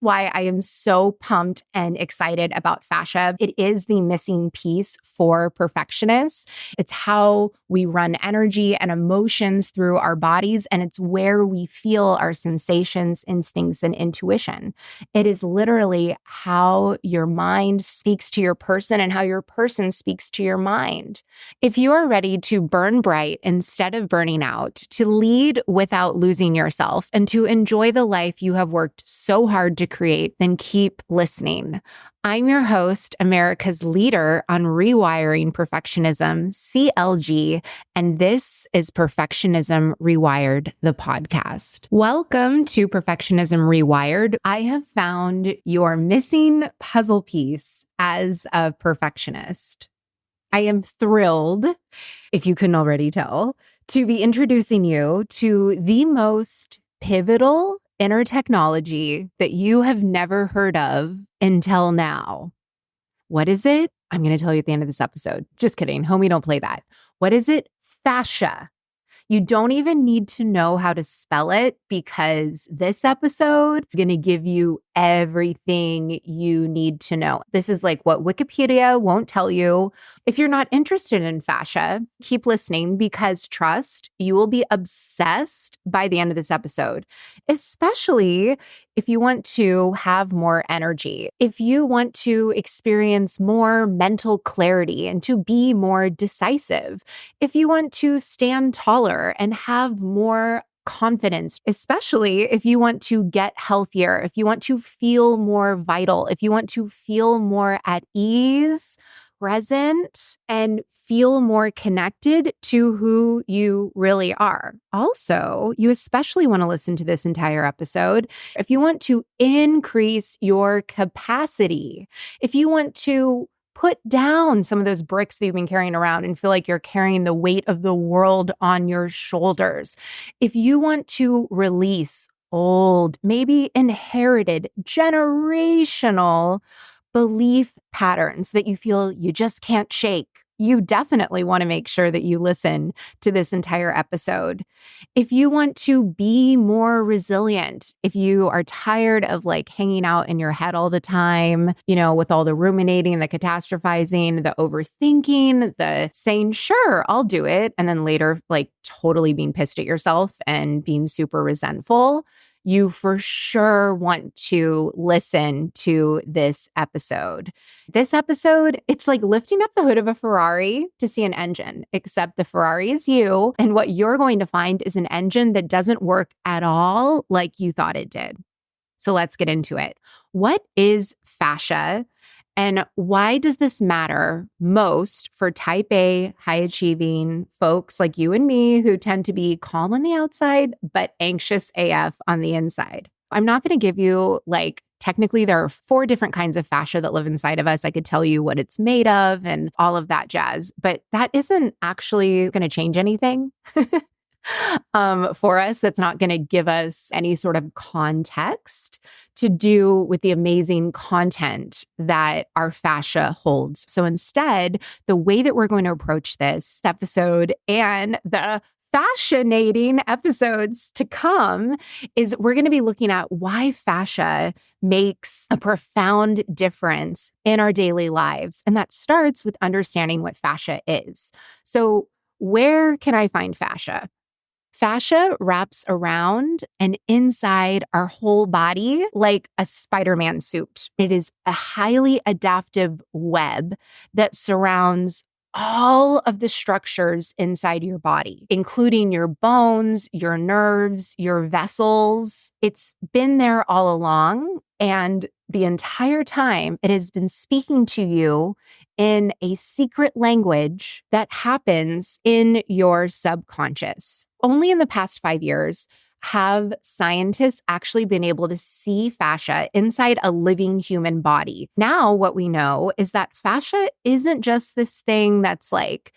why I am so pumped and excited about fascia. It is the missing piece for perfectionists. It's how we run energy and emotions through our bodies, and it's where we feel our sensations, instincts, and intuition. It is literally how your mind speaks to your person and how your person speaks to your mind. If you are ready to burn bright instead of burning out, to lead without losing yourself, and to enjoy the life you have worked so hard to create, then keep listening. I'm your host, America's leader on rewiring perfectionism, CLG, and this is Perfectionism Rewired, the podcast. Welcome to Perfectionism Rewired. I have found your missing puzzle piece as a perfectionist. I am thrilled, if you couldn't already tell, to be introducing you to the most pivotal inner technology that you have never heard of until now. What is it? I'm going to tell you at the end of this episode. Just kidding. Homie, don't play that. What is it? Fascia. You don't even need to know how to spell it because this episode is going to give you everything you need to know. This is like what Wikipedia won't tell you. If you're not interested in fascia, keep listening because trust, you will be obsessed by the end of this episode, especially if you want to have more energy, if you want to experience more mental clarity and to be more decisive, if you want to stand taller and have more confidence, especially if you want to get healthier, if you want to feel more vital, if you want to feel more at ease, present, and feel more connected to who you really are. Also, you especially want to listen to this entire episode if you want to increase your capacity, if you want to put down some of those bricks that you've been carrying around and feel like you're carrying the weight of the world on your shoulders. If you want to release old, maybe inherited, generational belief patterns that you feel you just can't shake, you definitely want to make sure that you listen to this entire episode. If you want to be more resilient, if you are tired of like hanging out in your head all the time, with all the ruminating, the catastrophizing, the overthinking, the saying, sure, I'll do it, and then later like totally being pissed at yourself and being super resentful, you for sure want to listen to this episode. This episode, it's like lifting up the hood of a Ferrari to see an engine, except the Ferrari is you. And what you're going to find is an engine that doesn't work at all like you thought it did. So let's get into it. What is fascia? And why does this matter most for type A, high-achieving folks like you and me who tend to be calm on the outside, but anxious AF on the inside? I'm not going to give you technically there are 4 different kinds of fascia that live inside of us. I could tell you what it's made of and all of that jazz, but that isn't actually going to change anything. For us, that's not going to give us any sort of context to do with the amazing content that our fascia holds. So instead, the way that we're going to approach this episode and the fascinating episodes to come is we're going to be looking at why fascia makes a profound difference in our daily lives. And that starts with understanding what fascia is. So where can I find fascia? Fascia wraps around and inside our whole body like a Spider-Man suit. It is a highly adaptive web that surrounds all of the structures inside your body, including your bones, your nerves, your vessels. It's been there all along. And the entire time, it has been speaking to you in a secret language that happens in your subconscious. Only in the past 5 years have scientists actually been able to see fascia inside a living human body. Now, what we know is that fascia isn't just this thing that's like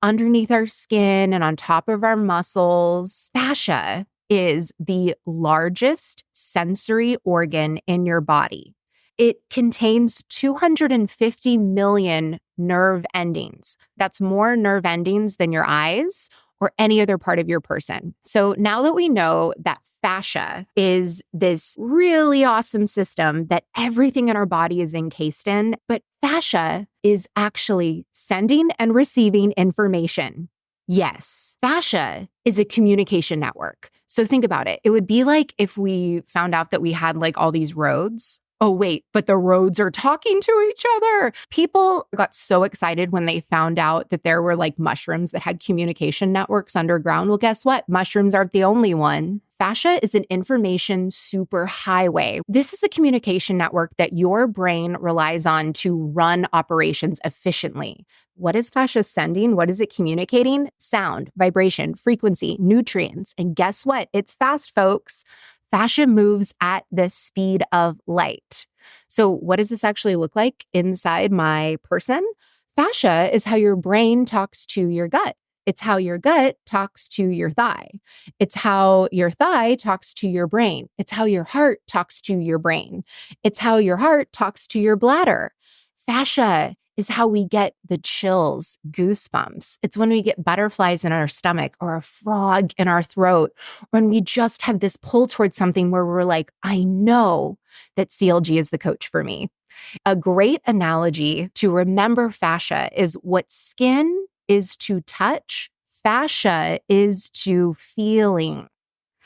underneath our skin and on top of our muscles. Fascia is the largest sensory organ in your body. It contains 250 million nerve endings. That's more nerve endings than your eyes or any other part of your person. So now that we know that fascia is this really awesome system that everything in our body is encased in, but fascia is actually sending and receiving information. Yes, fascia is a communication network. So think about it. It would be like if we found out that we had like all these roads. Oh, wait, but the roads are talking to each other. People got so excited when they found out that there were like mushrooms that had communication networks underground. Well, guess what? Mushrooms aren't the only one. Fascia is an information superhighway. This is the communication network that your brain relies on to run operations efficiently. What is fascia sending? What is it communicating? Sound, vibration, frequency, nutrients. And guess what? It's fast, folks. Fascia moves at the speed of light. So what does this actually look like inside my person? Fascia is how your brain talks to your gut. It's how your gut talks to your thigh. It's how your thigh talks to your brain. It's how your heart talks to your brain. It's how your heart talks to your bladder. Fascia is how we get the chills, goosebumps. It's when we get butterflies in our stomach or a frog in our throat, when we just have this pull towards something where we're like, I know that CLG is the coach for me. A great analogy to remember fascia is what skin is to touch, fascia is to feeling.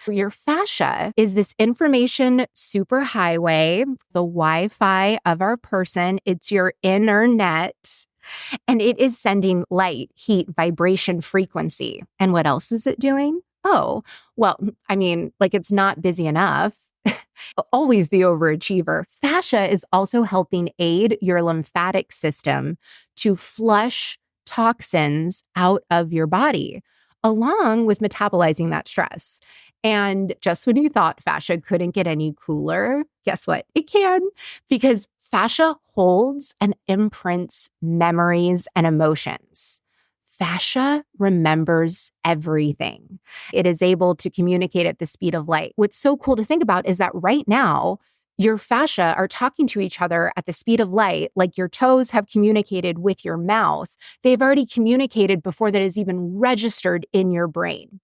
Your fascia is this information superhighway, the Wi-Fi of our person. It's your internet, and it is sending light, heat, vibration, frequency. And what else is it doing? Oh, well, I mean, like it's not busy enough. Always the overachiever. Fascia is also helping aid your lymphatic system to flush toxins out of your body, along with metabolizing that stress. And just when you thought fascia couldn't get any cooler, guess what? It can, because fascia holds and imprints memories and emotions. Fascia remembers everything. It is able to communicate at the speed of light. What's so cool to think about is that right now, your fascia are talking to each other at the speed of light, like your toes have communicated with your mouth. They've already communicated before that is even registered in your brain.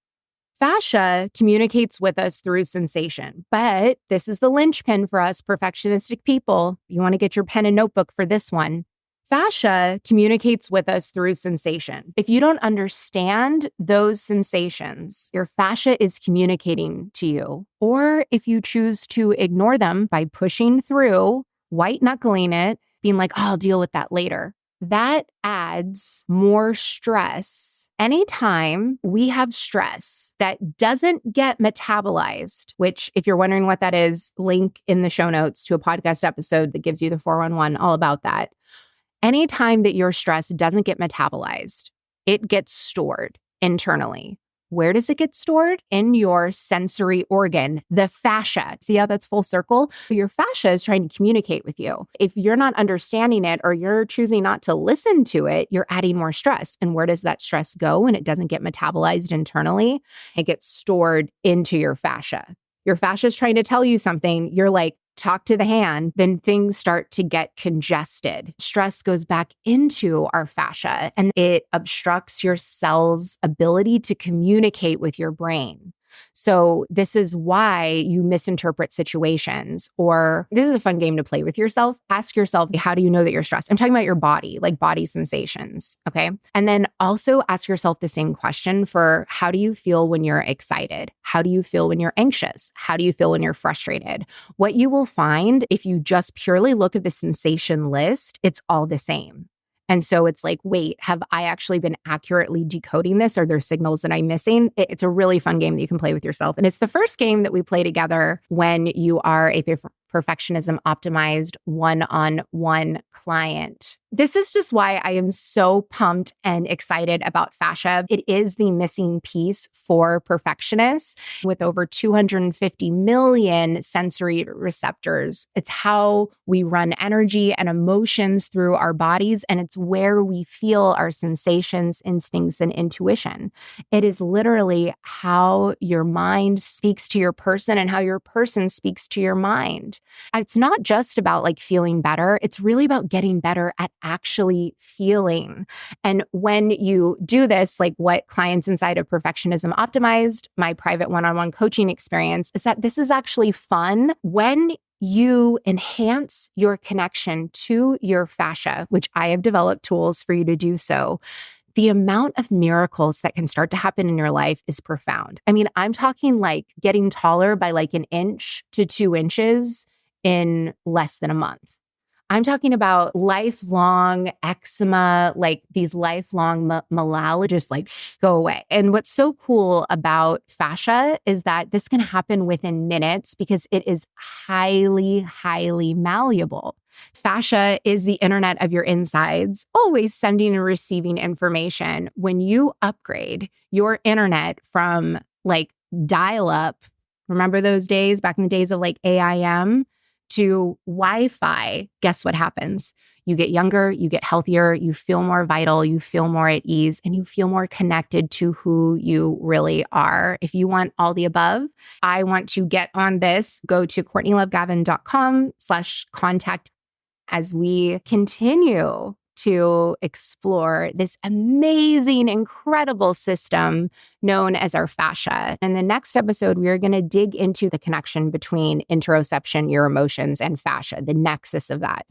Fascia communicates with us through sensation, but this is the linchpin for us perfectionistic people. You want to get your pen and notebook for this one. Fascia communicates with us through sensation. If you don't understand those sensations, your fascia is communicating to you. Or if you choose to ignore them by pushing through, white knuckling it, being like, oh, I'll deal with that later. That adds more stress. Anytime we have stress that doesn't get metabolized, which if you're wondering what that is, link in the show notes to a podcast episode that gives you the 411 all about that. Anytime that your stress doesn't get metabolized, it gets stored internally. Where does it get stored? In your sensory organ, the fascia. See how that's full circle? Your fascia is trying to communicate with you. If you're not understanding it or you're choosing not to listen to it, you're adding more stress. And where does that stress go when it doesn't get metabolized internally? It gets stored into your fascia. Your fascia is trying to tell you something. You're like, talk to the hand, then things start to get congested. Stress goes back into our fascia and it obstructs your cell's ability to communicate with your brain. So this is why you misinterpret situations, or this is a fun game to play with yourself. Ask yourself, how do you know that you're stressed? I'm talking about your body, like body sensations. Okay. And then also ask yourself the same question for how do you feel when you're excited? How do you feel when you're anxious? How do you feel when you're frustrated? What you will find if you just purely look at the sensation list, it's all the same. And so it's like, wait, have I actually been accurately decoding this? Are there signals that I'm missing? It's a really fun game that you can play with yourself. And it's the first game that we play together when you are a perfectionism optimized one-on-one client. This is just why I am so pumped and excited about fascia. It is the missing piece for perfectionists with over 250 million sensory receptors. It's how we run energy and emotions through our bodies, and it's where we feel our sensations, instincts, and intuition. It is literally how your mind speaks to your person and how your person speaks to your mind. It's not just about like feeling better. It's really about getting better at actually feeling. And when you do this, like what clients inside of Perfectionism Optimized, my private one-on-one coaching experience, is that this is actually fun when you enhance your connection to your fascia, which I have developed tools for you to do so. The amount of miracles that can start to happen in your life is profound. I mean, I'm talking like getting taller by like an inch to 2 inches in less than a month. I'm talking about lifelong eczema, like these lifelong malala just like go away. And what's so cool about fascia is that this can happen within minutes because it is highly, highly malleable. Fascia is the internet of your insides, always sending and receiving information. When you upgrade your internet from like dial up, remember those days back in the days of like AIM, to Wi-Fi, guess what happens? You get younger, you get healthier, you feel more vital, you feel more at ease, and you feel more connected to who you really are. If you want all the above, I want to get on this. Go to CourtneyLoveGavin.com/contact as we continue to explore this amazing, incredible system known as our fascia. In the next episode, we are going to dig into the connection between interoception, your emotions, and fascia, the nexus of that.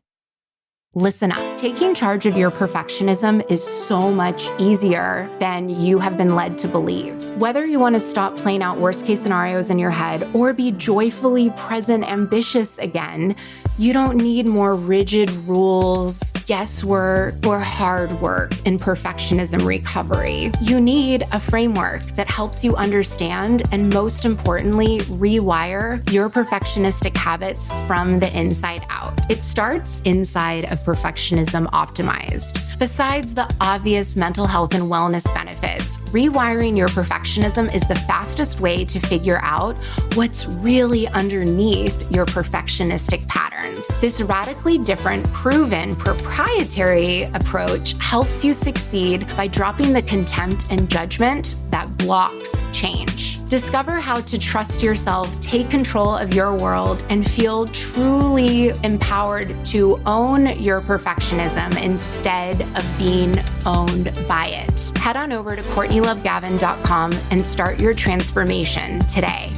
Listen up. Taking charge of your perfectionism is so much easier than you have been led to believe. Whether you want to stop playing out worst case scenarios in your head or be joyfully present, ambitious again, you don't need more rigid rules, guesswork, or hard work in perfectionism recovery. You need a framework that helps you understand and, most importantly, rewire your perfectionistic habits from the inside out. It starts inside of Perfectionism Optimized. Besides the obvious mental health and wellness benefits, rewiring your perfectionism is the fastest way to figure out what's really underneath your perfectionistic patterns. This radically different, proven, proprietary approach helps you succeed by dropping the contempt and judgment that blocks change. Discover how to trust yourself, take control of your world, and feel truly empowered to own your perfectionism instead of being owned by it. Head on over to CourtneyLoveGavin.com and start your transformation today.